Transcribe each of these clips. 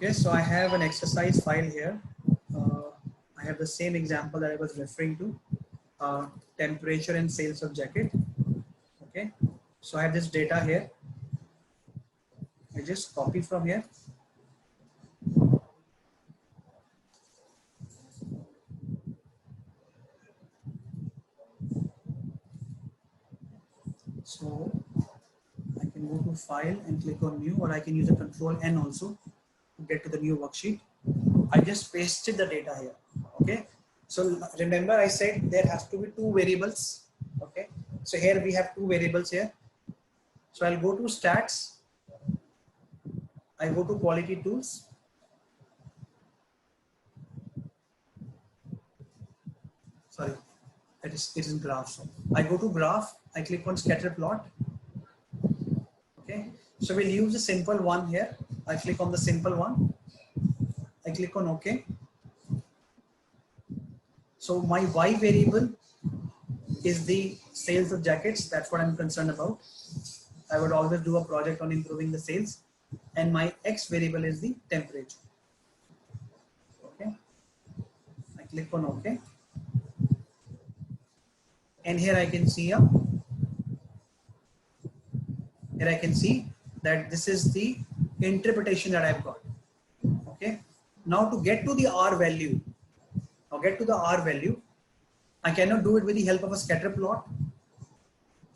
Okay, so I have an exercise file here. I have the same example that I was referring to, temperature and sales of jacket. Okay, so I have this data here. I just copy from here. So I can go to file and click on new, or I can use a control N also to get to the new worksheet. I just pasted the data here. Okay, so remember I said there has to be two variables. Okay, so here we have two variables here. So I'll go to stats. I go to quality tools. Sorry, it is graph. So I go to graph. I click on scatter plot. Okay, so we'll use a simple one here. I click on the simple one. I click on OK. So my Y variable is the sales of jackets. That's what I'm concerned about. I would always do a project on improving the sales. And my X variable is the temperature. Okay. I click on OK. And here I can see that this is the interpretation that I've got. Okay. Now to get to the R value, I cannot do it with the help of a scatter plot.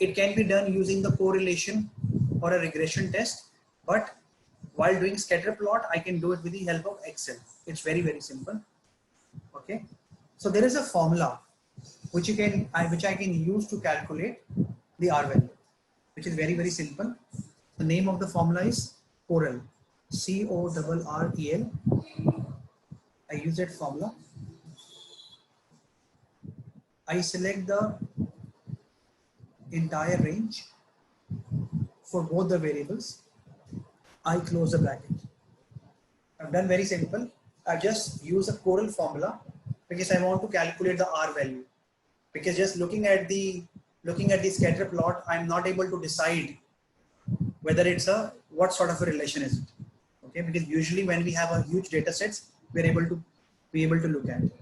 It can be done using the correlation or a regression test, but while doing scatter plot, I can do it with the help of Excel. It's very, very simple. Okay. So there is a formula which I can use to calculate the R value, which is very, very simple. The name of the formula is Correl, C-O-R-R-E-L. I use that formula. I select the entire range for both the variables. I close the bracket. I've done very simple. I just use a Correl formula because I want to calculate the R value. Because just looking at the scatter plot, I'm not able to decide whether it's what sort of a relation is it. Okay, because usually when we have a huge data sets, we're able to look at it.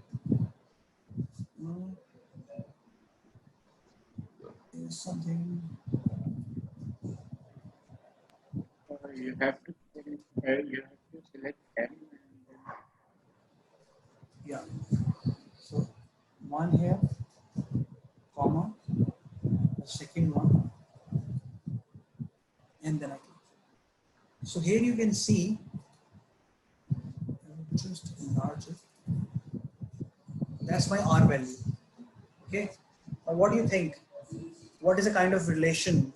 There's something. You have to select M. Yeah. So one here, comma, the second one, and then I click. So here you can see, just enlarge it. That's my R value. Okay. Now what do you think? What is the kind of relation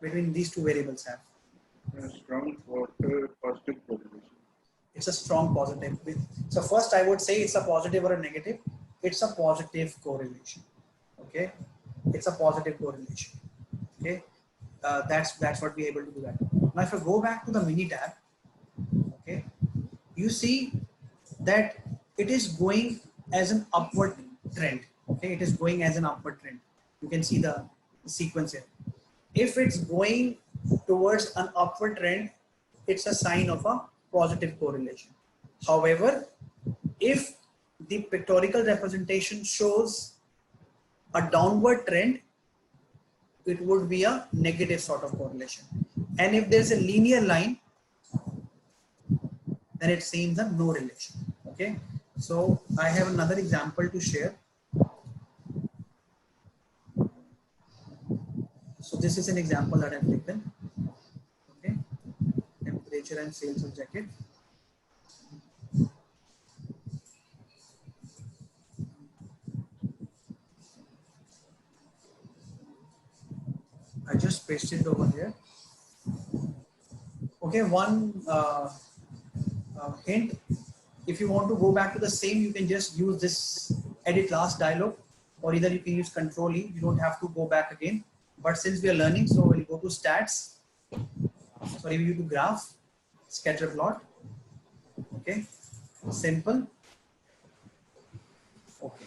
between these two variables have? A strong positive correlation. It's a strong positive. So first I would say it's a positive or a negative. It's a positive correlation. Okay. It's a positive correlation. Okay. That's what we're able to do that. Now if I go back to the mini tab, okay, you see that it is going as an upward trend. Okay, it is going as an upward trend. You can see the sequence here. If it's going towards an upward trend, it's a sign of a positive correlation. However, if the pictorial representation shows a downward trend, it would be a negative sort of correlation. And if there's a linear line, then it seems a no relation. Okay, so I have another example to share. So this is an example that I've taken. Okay, temperature and sales of jacket. I just pasted it over here. Okay, one hint. If you want to go back to the same, you can just use this edit last dialog, or either you can use Control E. You don't have to go back again. But since we are learning, so we'll go to stats. Sorry, we go to graph, scatter plot. Okay, simple. Okay.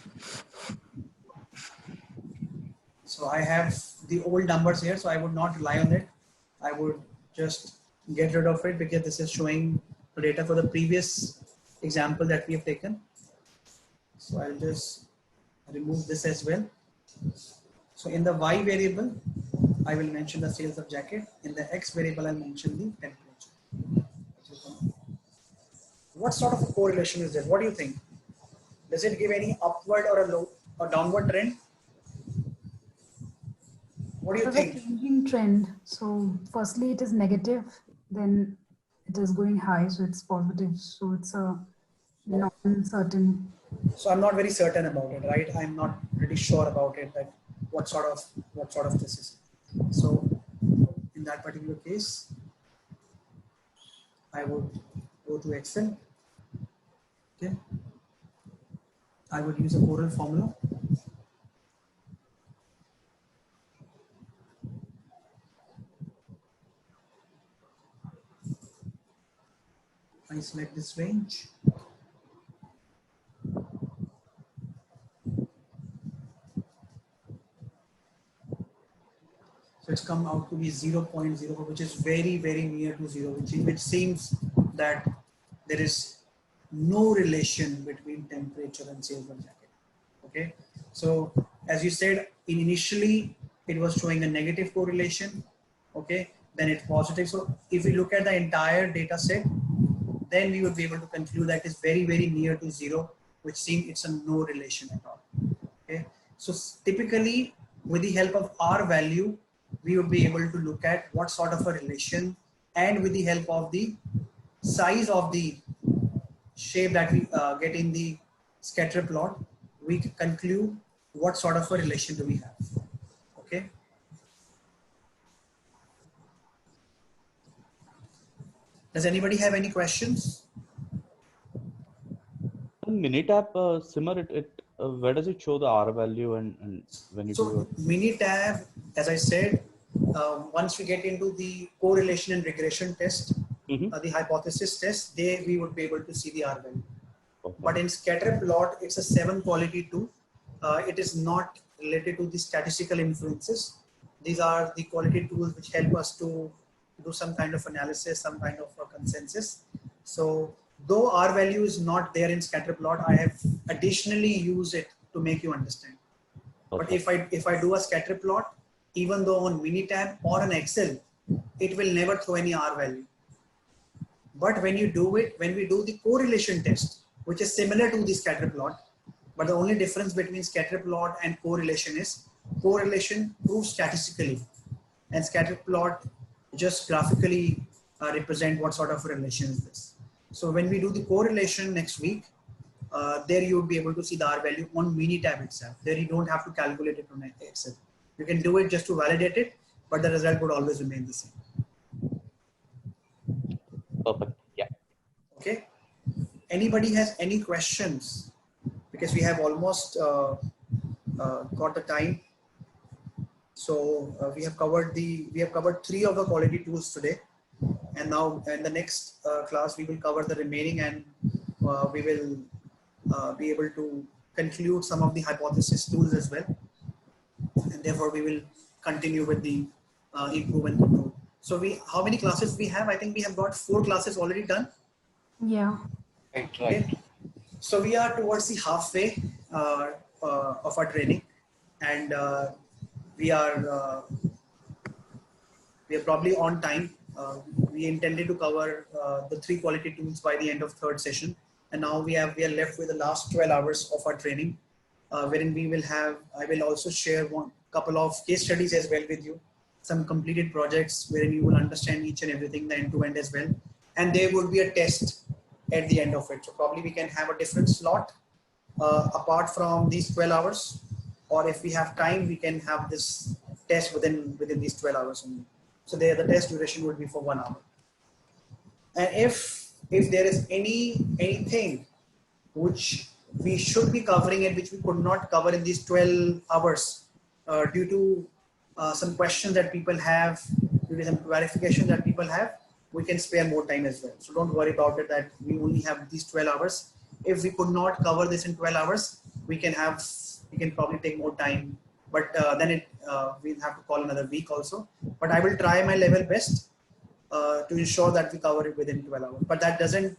So I have the old numbers here, so I would not rely on it. I would just get rid of it because this is showing the data for the previous example that we have taken. So I'll just remove this as well. So in the Y variable, I will mention the sales of jacket. In the X variable, I'll mention the temperature. What sort of a correlation is this? What do you think? Does it give any upward or a low or downward trend? What do you There's a think? changing trend. So firstly it is negative, then it is going high, so it's positive. So it's a non-certain. So I'm not very certain about it, right? I'm not pretty sure about it, that what sort of this is. So in that particular case, I would go to Excel. Okay. I would use a Corel formula. I select this range. So it's come out to be 0.04, which is very, very near to 0, which seems that there is no relation between temperature and sales of jacket. Okay. So as you said, initially it was showing a negative correlation. Okay. Then it's positive. So if we look at the entire data set, then we would be able to conclude that it's very, very near to 0, which seems it's a no relation at all. Okay. So typically with the help of R value, we would be able to look at what sort of a relation, and with the help of the size of the shape that we get in the scatter plot, we can conclude what sort of a relation do we have. Okay. Does anybody have any questions? Minitab simmer, where does it show the R value and when you do So Minitab, as I said, once we get into the correlation and regression test, the hypothesis test, there we would be able to see the R value. Okay. But in scatter plot, it's a 7 quality tool. It is not related to the statistical influences. These are the quality tools which help us to do some kind of analysis, some kind of a consensus. So though R value is not there in scatter plot, I have additionally used it to make you understand. Okay. But if I do a scatter plot, even though on Minitab or an Excel, it will never throw any R value. But when you do it, when we do the correlation test, which is similar to the scatter plot, but the only difference between scatter plot and correlation is correlation proves statistically, and scatter plot just graphically represent what sort of a relation is this. So when we do the correlation next week, there you would be able to see the R value on Minitab itself. There you don't have to calculate it on Excel. You can do it just to validate it, but the result would always remain the same. Perfect. Yeah. Okay. Anybody has any questions? Because we have almost got the time. So we have covered 3 of the quality tools today, and now in the next class we will cover the remaining, and we will be able to conclude some of the hypothesis tools as well, and therefore we will continue with the improve and control. So how many classes we have? I think we have got 4 classes already done. Yeah. Right. Okay. So we are towards the halfway of our training, and we are probably on time. We intended to cover the 3 quality tools by the end of 3rd session, and now we are left with the last 12 hours of our training, wherein I will also share one couple of case studies as well with you, some completed projects wherein you will understand each and everything, the end-to-end as well, and there will be a test at the end of it. So probably we can have a different slot apart from these 12 hours, or if we have time, we can have this test within these 12 hours only. So there, the test duration would be for 1 hour. And if there is anything which we should be covering and which we could not cover in these 12 hours due to some questions that people have, due to some clarification that people have, we can spare more time as well. So don't worry about it that we only have these 12 hours. If we could not cover this in 12 hours, we can probably take more time, but then we'll have to call another week also. But I will try my level best to ensure that we cover it within 12 hours. But that doesn't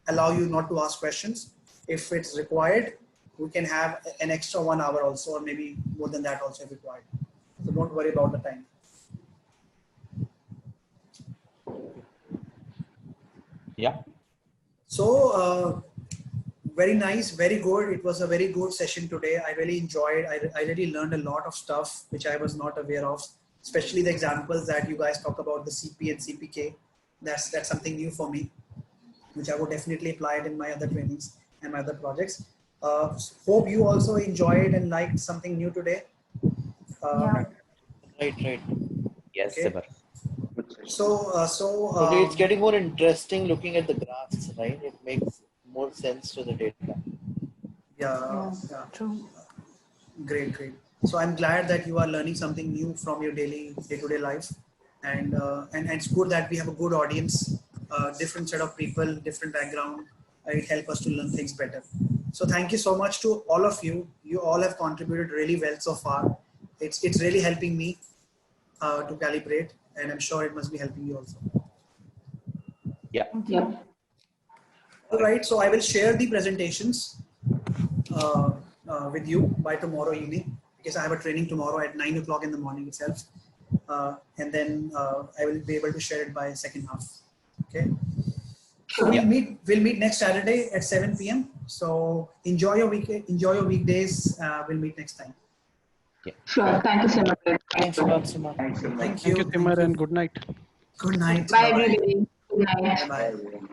allow you not to ask questions. If it's required, we can have an extra 1 hour also, or maybe more than that also if required. So don't worry about the time. Yeah. So very nice, very good. It was a very good session today. I really enjoyed. I really learned a lot of stuff which I was not aware of, especially the examples that you guys talk about, the CP and CPK. That's something new for me, which I would definitely apply it in my other trainings and my other projects. Hope you also enjoyed and liked something new today. Yeah. Right. Yes, Okay. Simar. Good session. Okay, it's getting more interesting looking at the graphs, right? It makes more sense to the data. yeah, True. great. So I'm glad that you are learning something new from your day-to-day life, and it's good that we have a good audience, different set of people, different background. It helps us to learn things better. So thank you so much to all of you. You all have contributed really well so far. It's really helping me to calibrate, and I'm sure it must be helping you also. Yeah. Thank you. All right, so I will share the presentations with you by tomorrow evening, because I have a training tomorrow at 9 o'clock in the morning itself. And then I will be able to share it by second half. Okay. So we'll meet next Saturday at 7 p.m. So enjoy your weekdays. We'll meet next time. Sure. Thank you so much. Thanks a lot, Simon. Thanks a lot. Thank you. Thank you, Timur, and good night. Good night. Bye, everybody. Good night. Bye. Bye.